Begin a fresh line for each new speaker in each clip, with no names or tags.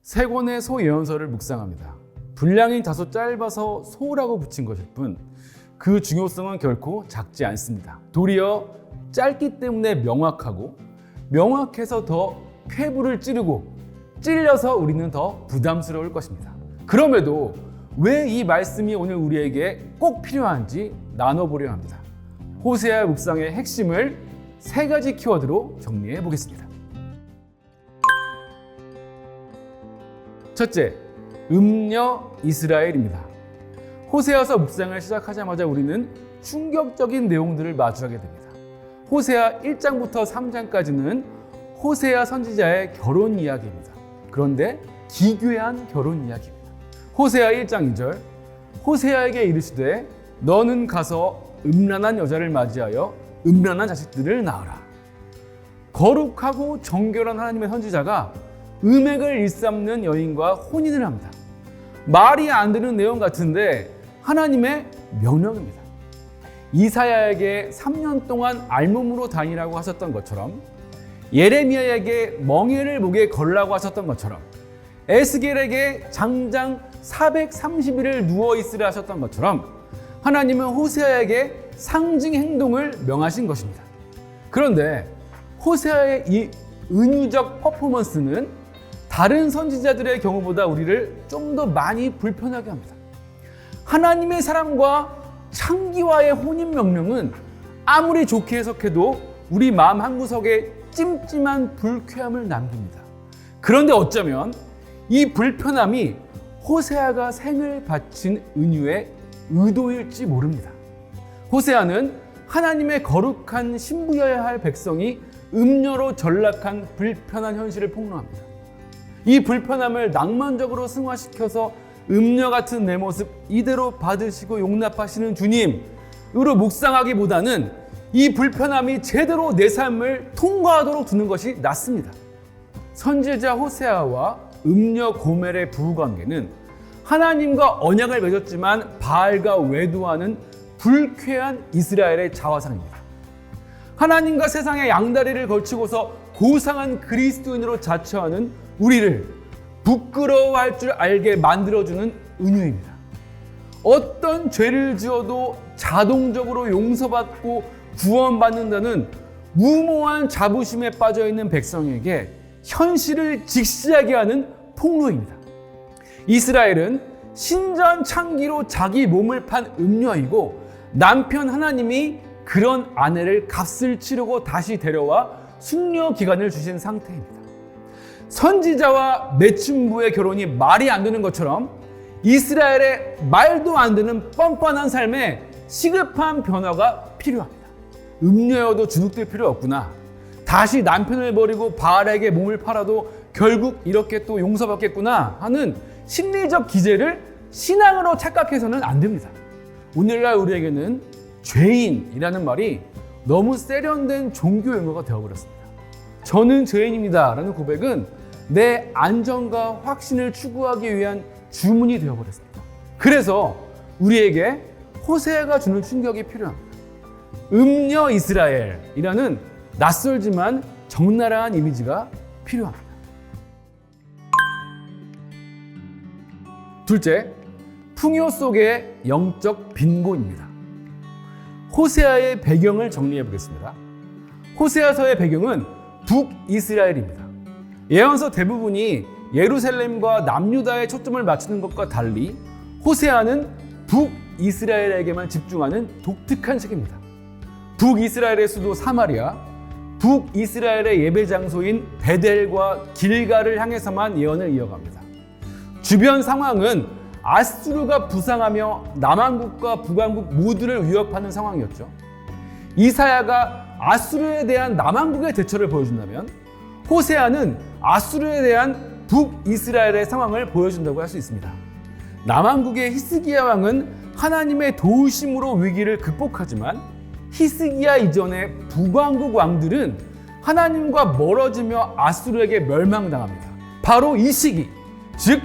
세 권의 소 예언서를 묵상합니다. 분량이 다소 짧아서 소라고 붙인 것일 뿐 그 중요성은 결코 작지 않습니다. 도리어 짧기 때문에 명확하고 명확해서 더 쾌부를 찌르고 찔려서 우리는 더 부담스러울 것입니다. 그럼에도 왜 이 말씀이 오늘 우리에게 꼭 필요한지 나눠보려 합니다. 호세아 묵상의 핵심을 세 가지 키워드로 정리해 보겠습니다. 첫째, 음녀 이스라엘입니다. 호세아서 묵상을 시작하자마자 우리는 충격적인 내용들을 마주하게 됩니다. 호세아 1장부터 3장까지는 호세아 선지자의 결혼 이야기입니다. 그런데 기괴한 결혼 이야기입니다. 호세아 1장 2절, 호세아에게 이르시되 너는 가서 음란한 여자를 맞이하여 음란한 자식들을 낳으라. 거룩하고 정결한 하나님의 선지자가 음행을 일삼는 여인과 혼인을 합니다. 말이 안 되는 내용 같은데 하나님의 명령입니다. 이사야에게 3년 동안 알몸으로 다니라고 하셨던 것처럼, 예레미야에게 멍에를 목에 걸라고 하셨던 것처럼, 에스겔에게 장장 430일을 누워있으라 하셨던 것처럼 하나님은 호세아에게 상징 행동을 명하신 것입니다. 그런데 호세아의 이 은유적 퍼포먼스는 다른 선지자들의 경우보다 우리를 좀 더 많이 불편하게 합니다. 하나님의 사랑과 창기와의 혼인 명령은 아무리 좋게 해석해도 우리 마음 한구석에 찜찜한 불쾌함을 남깁니다. 그런데 어쩌면 이 불편함이 호세아가 생을 바친 은유의 의도일지 모릅니다. 호세아는 하나님의 거룩한 신부여야 할 백성이 음녀로 전락한 불편한 현실을 폭로합니다. 이 불편함을 낭만적으로 승화시켜서 음녀 같은 내 모습 이대로 받으시고 용납하시는 주님으로 묵상하기보다는 이 불편함이 제대로 내 삶을 통과하도록 두는 것이 낫습니다. 선지자 호세아와 음녀 고멜의 부부관계는 하나님과 언약을 맺었지만 바알과 외도하는 불쾌한 이스라엘의 자화상입니다. 하나님과 세상의 양다리를 걸치고서 고상한 그리스도인으로 자처하는 우리를 부끄러워할 줄 알게 만들어주는 은유입니다. 어떤 죄를 지어도 자동적으로 용서받고 구원받는다는 무모한 자부심에 빠져있는 백성에게 현실을 직시하게 하는 폭로입니다. 이스라엘은 신전 창기로 자기 몸을 판 음녀이고 남편 하나님이 그런 아내를 값을 치르고 다시 데려와 숙려 기간을 주신 상태입니다. 선지자와 매춘부의 결혼이 말이 안 되는 것처럼 이스라엘의 말도 안 되는 뻔뻔한 삶에 시급한 변화가 필요합니다. 음녀여도 주눅들 필요 없구나. 다시 남편을 버리고 바알에게 몸을 팔아도 결국 이렇게 또 용서받겠구나 하는 심리적 기제를 신앙으로 착각해서는 안 됩니다. 오늘날 우리에게는 죄인이라는 말이 너무 세련된 종교 용어가 되어버렸습니다. 저는 죄인입니다 라는 고백은 내 안전과 확신을 추구하기 위한 주문이 되어버렸습니다. 그래서 우리에게 호세아가 주는 충격이 필요합니다. 음녀 이스라엘이라는 낯설지만 적나라한 이미지가 필요합니다. 둘째, 풍요 속의 영적 빈곤입니다. 호세아의 배경을 정리해 보겠습니다. 호세아서의 배경은 북이스라엘입니다. 예언서 대부분이 예루살렘과 남유다에 초점을 맞추는 것과 달리 호세아는 북이스라엘에게만 집중하는 독특한 책입니다. 북이스라엘의 수도 사마리아, 북이스라엘의 예배 장소인 베델과 길갈을 향해서만 예언을 이어갑니다. 주변 상황은 아수르가 부상하며 남왕국과 북왕국 모두를 위협하는 상황이었죠. 이사야가 아수르에 대한 남왕국의 대처를 보여준다면 호세아는 아수르에 대한 북이스라엘의 상황을 보여준다고 할 수 있습니다. 남왕국의 히스기야 왕은 하나님의 도우심으로 위기를 극복하지만 히스기야 이전의 북왕국 왕들은 하나님과 멀어지며 아수르에게 멸망당합니다. 바로 이 시기, 즉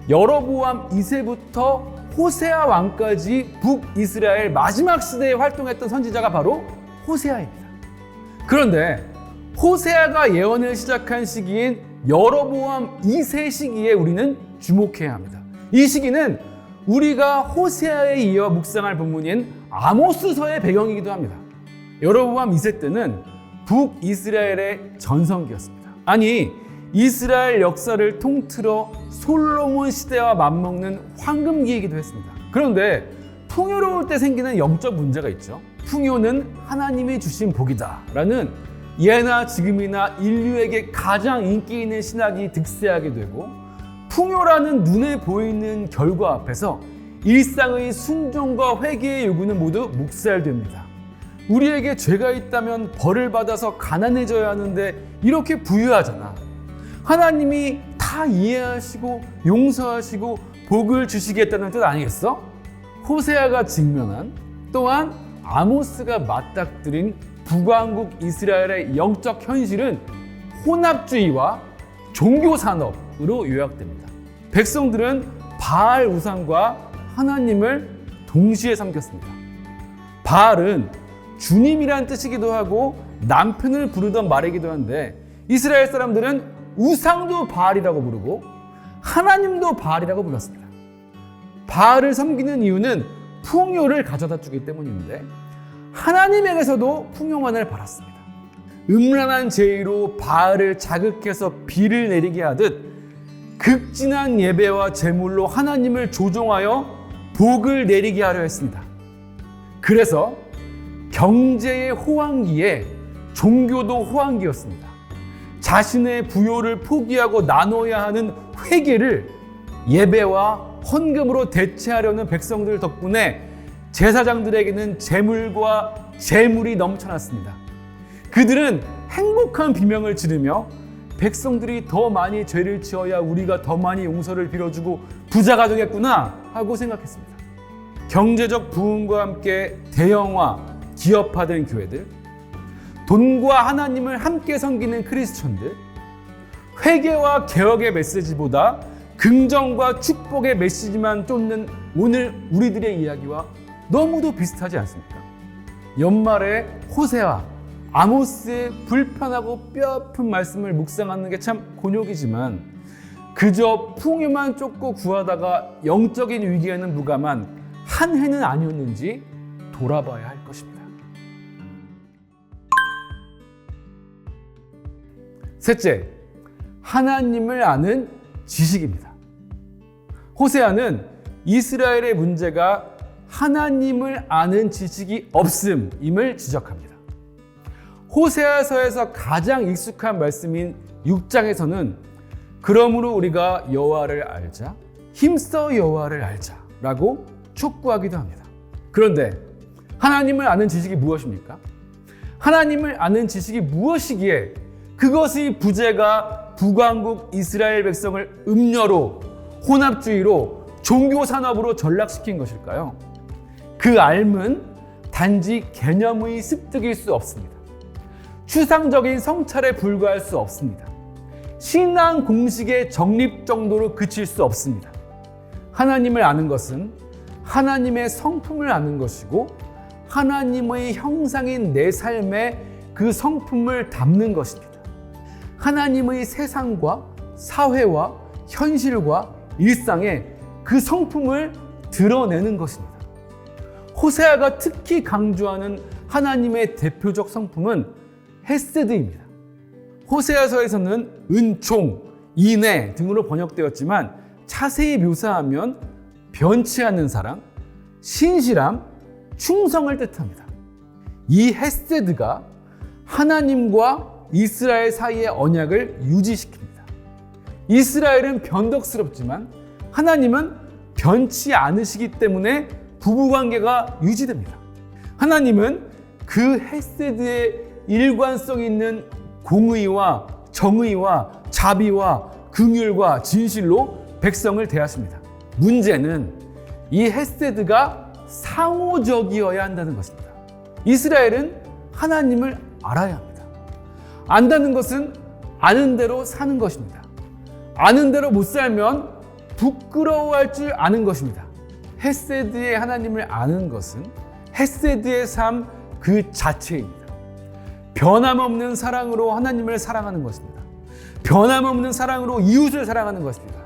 여로보암 2세부터 호세아 왕까지 북이스라엘 마지막 시대에 활동했던 선지자가 바로 호세아입니다. 그런데 호세아가 예언을 시작한 시기인 여로보암 2세 시기에 우리는 주목해야 합니다. 이 시기는 우리가 호세아에 이어 묵상할 본문인 아모스서의 배경이기도 합니다. 여로보암 2세 때는 북이스라엘의 전성기였습니다. 아니, 이스라엘 역사를 통틀어 솔로몬 시대와 맞먹는 황금기이기도 했습니다. 그런데 풍요로울 때 생기는 영적 문제가 있죠. 풍요는 하나님이 주신 복이다 라는 예나 지금이나 인류에게 가장 인기 있는 신학이 득세하게 되고, 풍요라는 눈에 보이는 결과 앞에서 일상의 순종과 회개의 요구는 모두 묵살됩니다. 우리에게 죄가 있다면 벌을 받아서 가난해져야 하는데 이렇게 부유하잖아. 하나님이 다 이해하시고 용서하시고 복을 주시겠다는 뜻 아니겠어? 호세아가 직면한, 또한 아모스가 맞닥뜨린 북왕국 이스라엘의 영적 현실은 혼합주의와 종교산업으로 요약됩니다. 백성들은 바알 우상과 하나님을 동시에 섬겼습니다. 바알은 주님이란 뜻이기도 하고 남편을 부르던 말이기도 한데, 이스라엘 사람들은 우상도 바알이라고 부르고 하나님도 바알이라고 불렀습니다. 바알을 섬기는 이유는 풍요를 가져다 주기 때문인데, 하나님에게서도 풍요만을 바랐습니다. 음란한 제의로 바알을 자극해서 비를 내리게 하듯 극진한 예배와 제물로 하나님을 조종하여 복을 내리게 하려 했습니다. 그래서 경제의 호황기에 종교도 호황기였습니다. 자신의 부요를 포기하고 나눠야 하는 회개를 예배와 헌금으로 대체하려는 백성들 덕분에 제사장들에게는 재물과 재물이 넘쳐났습니다. 그들은 행복한 비명을 지르며 백성들이 더 많이 죄를 지어야 우리가 더 많이 용서를 빌어주고 부자가 되겠구나 하고 생각했습니다. 경제적 부흥과 함께 대형화, 기업화된 교회들, 돈과 하나님을 함께 섬기는 크리스천들, 회개와 개혁의 메시지보다 긍정과 축복의 메시지만 쫓는 오늘 우리들의 이야기와 너무도 비슷하지 않습니까? 연말에 호세아, 아모스의 불편하고 뼈아픈 말씀을 묵상하는 게 참 곤욕이지만, 그저 풍요만 쫓고 구하다가 영적인 위기에는 무감한 한 해는 아니었는지 돌아봐야 할 것입니다. 셋째, 하나님을 아는 지식입니다. 호세아는 이스라엘의 문제가 하나님을 아는 지식이 없음임을 지적합니다. 호세아서에서 가장 익숙한 말씀인 6장에서는 그러므로 우리가 여호와를 알자, 힘써 여호와를 알자라고 촉구하기도 합니다. 그런데 하나님을 아는 지식이 무엇입니까? 하나님을 아는 지식이 무엇이기에 그것의 부재가 북왕국 이스라엘 백성을 음녀로, 혼합주의로, 종교산업으로 전락시킨 것일까요? 그 알은 단지 개념의 습득일 수 없습니다. 추상적인 성찰에 불과할 수 없습니다. 신앙 공식의 정립 정도로 그칠 수 없습니다. 하나님을 아는 것은 하나님의 성품을 아는 것이고, 하나님의 형상인 내 삶에 그 성품을 담는 것입니다. 하나님의 세상과 사회와 현실과 일상에 그 성품을 드러내는 것입니다. 호세아가 특히 강조하는 하나님의 대표적 성품은 헤세드입니다. 호세아서에서는 은총, 인애 등으로 번역되었지만 자세히 묘사하면 변치 않는 사랑, 신실함, 충성을 뜻합니다. 이 헤세드가 하나님과 이스라엘 사이의 언약을 유지시킵니다. 이스라엘은 변덕스럽지만 하나님은 변치 않으시기 때문에 부부관계가 유지됩니다. 하나님은 그 헤세드의 일관성 있는 공의와 정의와 자비와 긍휼과 진실로 백성을 대하십니다. 문제는 이 헤세드가 상호적이어야 한다는 것입니다. 이스라엘은 하나님을 알아야 합니다. 안다는 것은 아는 대로 사는 것입니다. 아는 대로 못 살면 부끄러워할 줄 아는 것입니다. 헤세드의 하나님을 아는 것은 헤세드의 삶 그 자체입니다. 변함없는 사랑으로 하나님을 사랑하는 것입니다. 변함없는 사랑으로 이웃을 사랑하는 것입니다.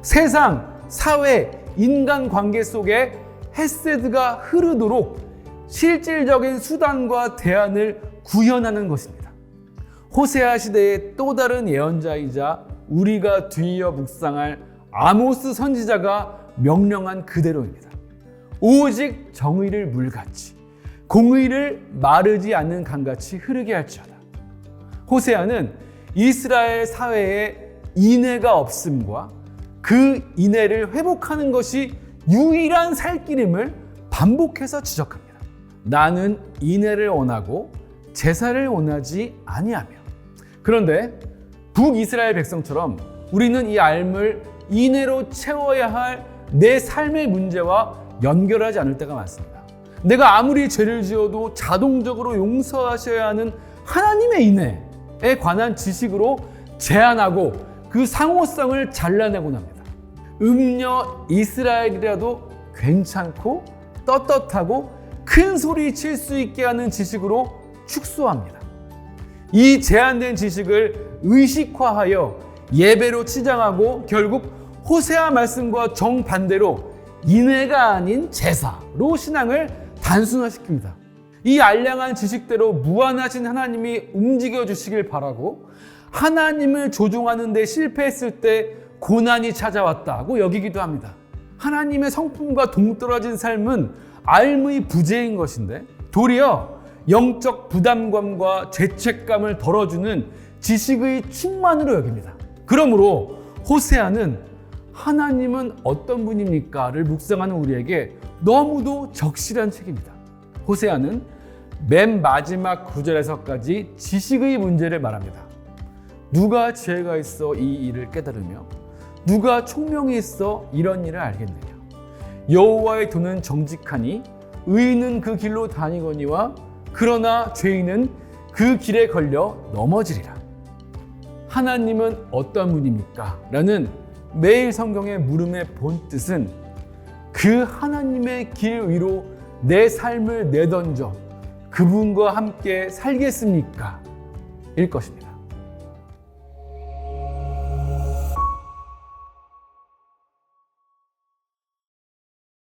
세상, 사회, 인간관계 속에 헤세드가 흐르도록 실질적인 수단과 대안을 구현하는 것입니다. 호세아 시대의 또 다른 예언자이자 우리가 뒤이어 묵상할 아모스 선지자가 명령한 그대로입니다. 오직 정의를 물같이, 공의를 마르지 않는 강같이 흐르게 할지어다. 호세아는 이스라엘 사회에 인애가 없음과 그 인애를 회복하는 것이 유일한 살 길임을 반복해서 지적합니다. 나는 인애를 원하고 제사를 원하지 아니하며. 그런데 북이스라엘 백성처럼 우리는 이 삶을 인애로 채워야 할 내 삶의 문제와 연결하지 않을 때가 많습니다. 내가 아무리 죄를 지어도 자동적으로 용서하셔야 하는 하나님의 인애에 관한 지식으로 제한하고 그 상호성을 잘라내곤 합니다. 음녀 이스라엘이라도 괜찮고 떳떳하고 큰 소리 칠 수 있게 하는 지식으로 축소합니다. 이 제한된 지식을 의식화하여 예배로 치장하고 결국 호세아 말씀과 정반대로 인애가 아닌 제사로 신앙을 단순화시킵니다. 이 알량한 지식대로 무한하신 하나님이 움직여 주시길 바라고 하나님을 조종하는 데 실패했을 때 고난이 찾아왔다고 여기기도 합니다. 하나님의 성품과 동떨어진 삶은 삶의 부재인 것인데 도리어 영적 부담감과 죄책감을 덜어주는 지식의 충만으로 여깁니다. 그러므로 호세아는 하나님은 어떤 분입니까?를 묵상하는 우리에게 너무도 적실한 책입니다. 호세아는 맨 마지막 구절에서까지 지식의 문제를 말합니다. 누가 지혜가 있어 이 일을 깨달으며 누가 총명이 있어 이런 일을 알겠느냐. 여호와의 도는 정직하니 의인은 그 길로 다니거니와 그러나 죄인은 그 길에 걸려 넘어지리라. 하나님은 어떤 분입니까? 라는 매일 성경의 물음의 본뜻은 그 하나님의 길 위로 내 삶을 내던져 그분과 함께 살겠습니까? 일 것입니다.